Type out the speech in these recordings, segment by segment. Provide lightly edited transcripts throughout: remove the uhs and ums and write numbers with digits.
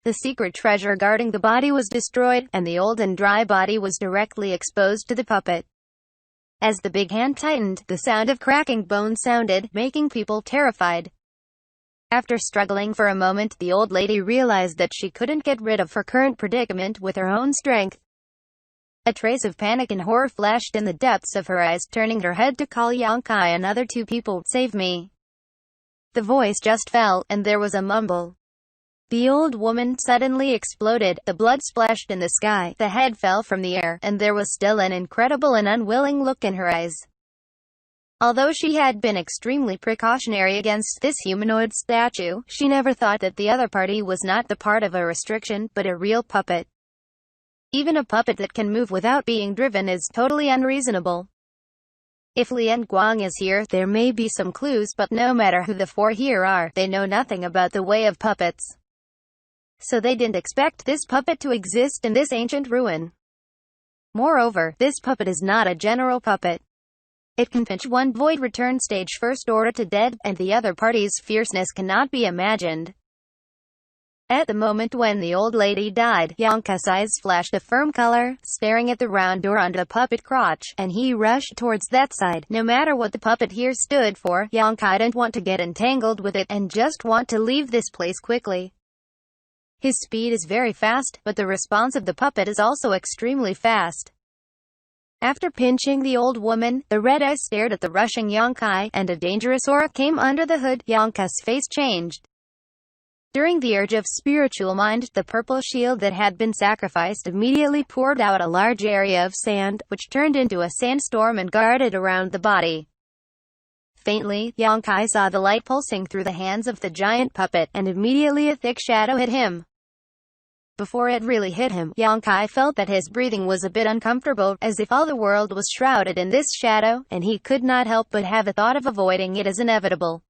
The secret treasure guarding the body was destroyed, and the old and dry body was directly exposed to the puppet. As the big hand tightened, the sound of cracking bones sounded, making people terrified. After struggling for a moment, the old lady realized that she couldn't get rid of her current predicament with her own strength. A trace of panic and horror flashed in the depths of her eyes, turning her head to call Xianxia and other two people. "Save me." The voice just fell, and there was a mumble. The old woman suddenly exploded, the blood splashed in the sky, the head fell from the air, and there was still an incredible and unwilling look in her eyes. Although she had been extremely precautionary against this humanoid statue, she never thought that the other party was not the part of a restriction, but a real puppet. Even a puppet that can move without being driven is totally unreasonable. If Lian Guang is here, there may be some clues, but no matter who the four here are, they know nothing about the way of puppets. So they didn't expect this puppet to exist in this ancient ruin. Moreover, this puppet is not a general puppet. It can pinch one void return stage first order to dead, and the other party's fierceness cannot be imagined. At the moment when the old lady died, Xianxia's eyes flashed a firm color, staring at the round door under the puppet crotch, and he rushed towards that side. No matter what the puppet here stood for, Xianxia didn't want to get entangled with it, and just want to leave this place quickly. His speed is very fast, but the response of the puppet is also extremely fast. After pinching the old woman, the red eyes stared at the rushing Xianxia, and a dangerous aura came under the hood. Xianxia's face changed. During the urge of spiritual mind, the purple shield that had been sacrificed immediately poured out a large area of sand, which turned into a sandstorm and guarded around the body. Faintly, Xianxia saw the light pulsing through the hands of the giant puppet, and immediately a thick shadow hit him. Before it really hit him, Xianxia felt that his breathing was a bit uncomfortable, as if all the world was shrouded in this shadow, and he could not help but have a thought of avoiding it as inevitable.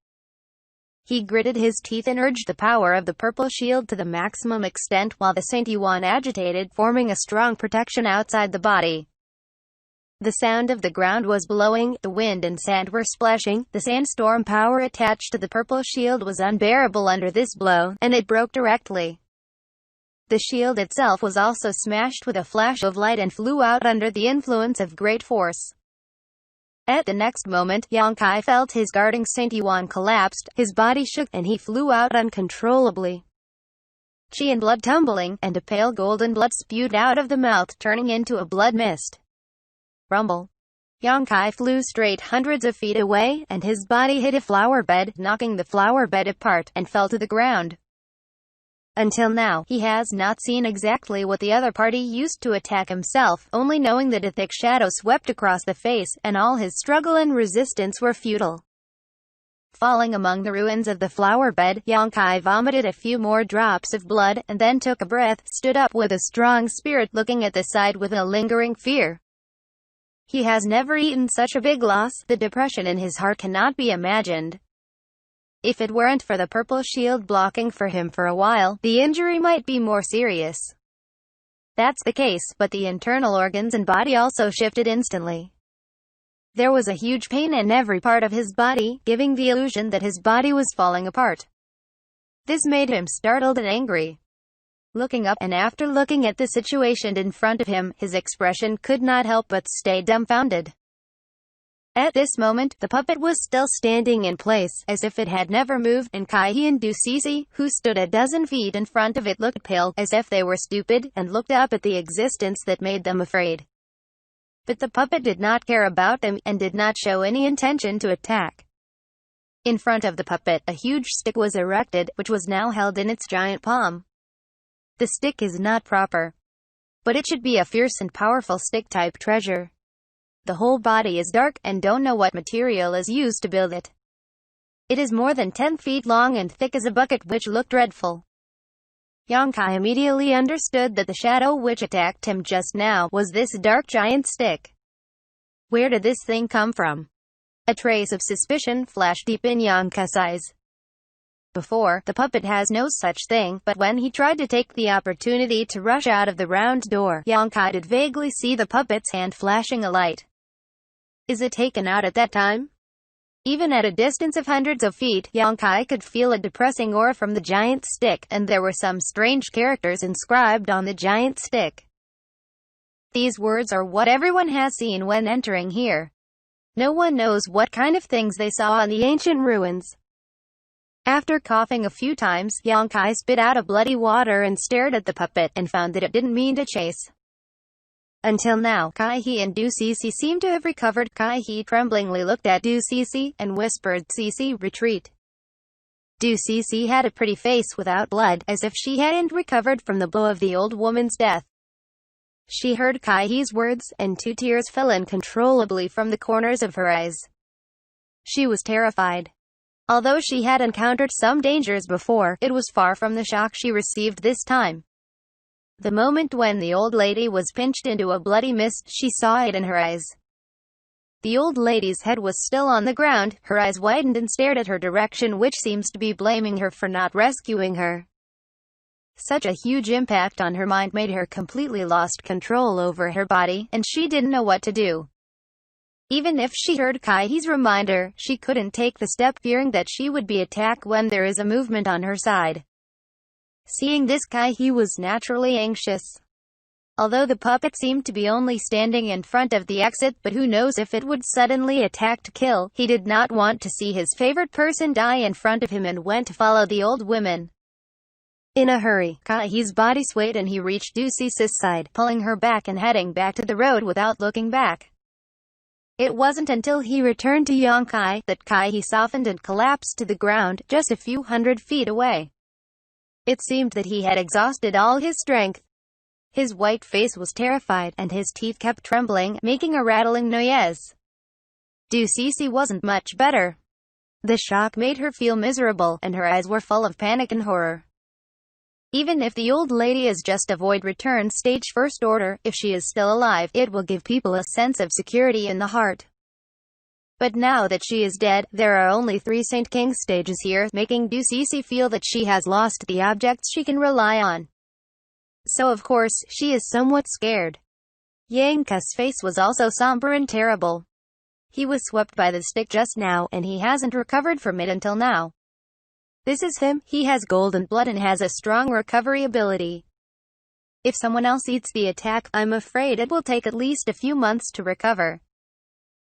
He gritted his teeth and urged the power of the purple shield to the maximum extent while the Saint Yuan agitated, forming a strong protection outside the body. The sound of the ground was blowing, the wind and sand were splashing, the sandstorm power attached to the purple shield was unbearable under this blow, and it broke directly. The shield itself was also smashed with a flash of light and flew out under the influence of great force. At the next moment, Xianxia felt his guarding Saint Yuan collapsed, his body shook, and he flew out uncontrollably. Qi and blood tumbling, and a pale golden blood spewed out of the mouth, turning into a blood mist. Rumble. Xianxia flew straight hundreds of feet away, and his body hit a flower bed, knocking the flower bed apart, and fell to the ground. Until now, he has not seen exactly what the other party used to attack himself, only knowing that a thick shadow swept across the face, and all his struggle and resistance were futile. Falling among the ruins of the flower bed, Xianxia vomited a few more drops of blood, and then took a breath, stood up with a strong spirit, looking at the side with a lingering fear. He has never eaten such a big loss, the depression in his heart cannot be imagined. If it weren't for the purple shield blocking for him for a while, the injury might be more serious. That's the case, but the internal organs and body also shifted instantly. There was a huge pain in every part of his body, giving the illusion that his body was falling apart. This made him startled and angry. Looking up, and after looking at the situation in front of him, his expression could not help but stay dumbfounded. At this moment, the puppet was still standing in place, as if it had never moved, and Kai and Du Sisi, who stood a dozen feet in front of it, looked pale, as if they were stupid, and looked up at the existence that made them afraid. But the puppet did not care about them, and did not show any intention to attack. In front of the puppet, a huge stick was erected, which was now held in its giant palm. The stick is not proper, but it should be a fierce and powerful stick-type treasure. The whole body is dark, and don't know what material is used to build it. It is more than 10 feet long and thick as a bucket, which looked dreadful. Xianxia immediately understood that the shadow which attacked him just now was this dark giant stick. Where did this thing come from? A trace of suspicion flashed deep in Xianxia's eyes. Before, the puppet has no such thing, but when he tried to take the opportunity to rush out of the round door, Xianxia did vaguely see the puppet's hand flashing a light. Is it taken out at that time? Even at a distance of hundreds of feet, Xianxia could feel a depressing aura from the giant stick, and there were some strange characters inscribed on the giant stick. These words are what everyone has seen when entering here. No one knows what kind of things they saw on the ancient ruins. After coughing a few times, Xianxia spit out a bloody water and stared at the puppet, and found that it didn't mean to chase. Until now, Kai-he and Du Cece seemed to have recovered. Kai-he tremblingly looked at Du Cece, and whispered, "Cece, retreat." Du Cece had a pretty face without blood, as if she hadn't recovered from the blow of the old woman's death. She heard Kai-he's words, and 2 tears fell uncontrollably from the corners of her eyes. She was terrified. Although she had encountered some dangers before, it was far from the shock she received this time. The moment when the old lady was pinched into a bloody mist, she saw it in her eyes. The old lady's head was still on the ground, her eyes widened and stared at her direction, which seems to be blaming her for not rescuing her. Such a huge impact on her mind made her completely lost control over her body, and she didn't know what to do. Even if she heard Kai-he's reminder, she couldn't take the step, fearing that she would be attacked when there is a movement on her side. Seeing this, Kai-he was naturally anxious. Although the puppet seemed to be only standing in front of the exit, but who knows if it would suddenly attack to kill, he did not want to see his favorite person die in front of him and went to follow the old woman. In a hurry, Kai-he's body swayed and he reached Du Cece's side, pulling her back and heading back to the road without looking back. It wasn't until he returned to Xianxia that Kai-he softened and collapsed to the ground, just a few hundred feet away. It seemed that he had exhausted all his strength. His white face was terrified, and his teeth kept trembling, making a rattling noise. Du Cece wasn't much better. The shock made her feel miserable, and her eyes were full of panic and horror. Even if the old lady is just a void return stage first order, if she is still alive, it will give people a sense of security in the heart. But now that she is dead, there are only 3 Saint King stages here, making Du Cece feel that she has lost the objects she can rely on. So of course, she is somewhat scared. Xianxia's face was also somber and terrible. He was swept by the stick just now, and he hasn't recovered from it until now. This is him, he has golden blood and has a strong recovery ability. If someone else eats the attack, I'm afraid it will take at least a few months to recover.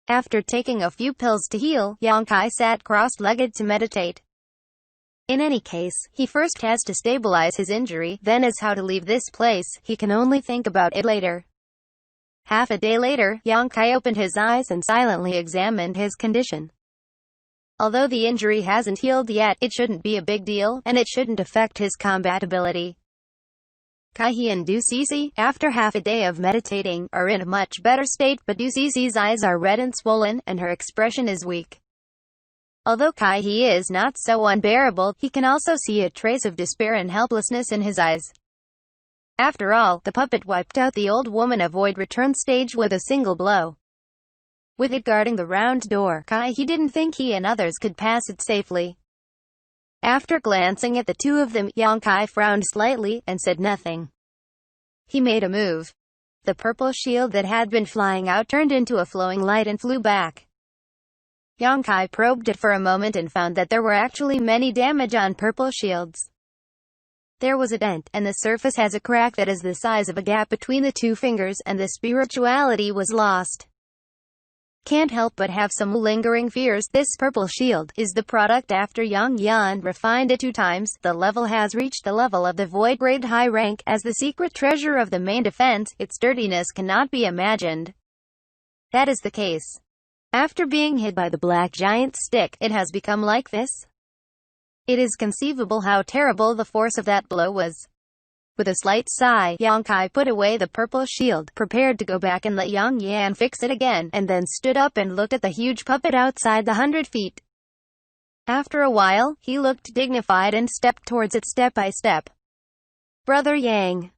After taking a few pills to heal, Xianxia sat cross-legged to meditate. In any case, he first has to stabilize his injury, then as how to leave this place, he can only think about it later. Half a day later, Xianxia opened his eyes and silently examined his condition. Although the injury hasn't healed yet, it shouldn't be a big deal, and it shouldn't affect his combat ability. Kai-he and Du Cece, after half a day of meditating, are in a much better state, but Du Cece's eyes are red and swollen, and her expression is weak. Although Kai-he is not so unbearable, he can also see a trace of despair and helplessness in his eyes. After all, the puppet wiped out the old woman of Void Return stage with a single blow. With it guarding the round door, Kai-he didn't think he and others could pass it safely. After glancing at the two of them, Xianxia frowned slightly, and said nothing. He made a move. The purple shield that had been flying out turned into a flowing light and flew back. Xianxia probed it for a moment and found that there were actually many damage on purple shields. There was a dent, and the surface has a crack that is the size of a gap between the 2 fingers, and the spirituality was lost. Can't help but have some lingering fears. This purple shield is the product after Yang Yan refined it 2 times. The level has reached the level of the void grade high rank. As the secret treasure of the main defense, its dirtiness cannot be imagined. That is the case. After being hit by the black giant stick, it has become like this. It is conceivable how terrible the force of that blow was. With a slight sigh, Xianxia put away the purple shield, prepared to go back and let Yang Yan fix it again, and then stood up and looked at the huge puppet outside the 100 feet. After a while, he looked dignified and stepped towards it step by step. "Brother Yang."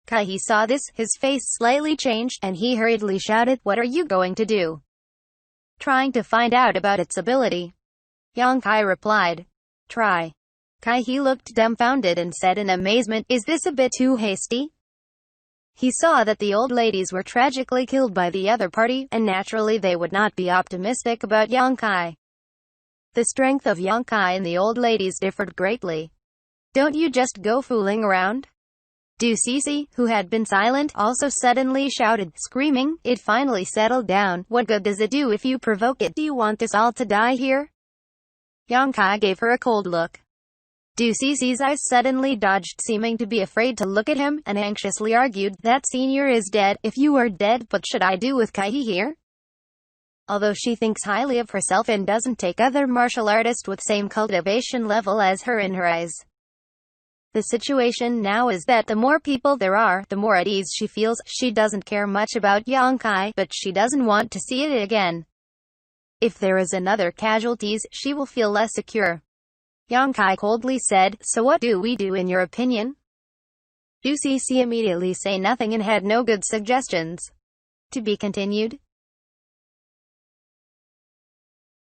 Kai-he saw this, his face slightly changed, and he hurriedly shouted, "What are you going to do?" "Trying to find out about its ability." Xianxia replied. "Try." Kai-he looked dumbfounded and said in amazement, "Is this a bit too hasty?" He saw that the old ladies were tragically killed by the other party, and naturally they would not be optimistic about Xianxia. The strength of Xianxia and the old ladies differed greatly. "Don't you just go fooling around?" Du Cece, who had been silent, also suddenly shouted, screaming, "It finally settled down. What good does it do if you provoke it? Do you want us all to die here?" Xianxia gave her a cold look. Du Cece's eyes suddenly dodged, seeming to be afraid to look at him, and anxiously argued, "That senior is dead. If you are dead, what should I do with Kai here?" Although she thinks highly of herself and doesn't take other martial artists with same cultivation level as her in her eyes. The situation now is that the more people there are, the more at ease she feels. She doesn't care much about Xianxia, but she doesn't want to see it again. If there is another casualties, she will feel less secure. Xianxia coldly said, "So what do we do in your opinion?" Du Cece immediately say nothing and had no good suggestions. To be continued.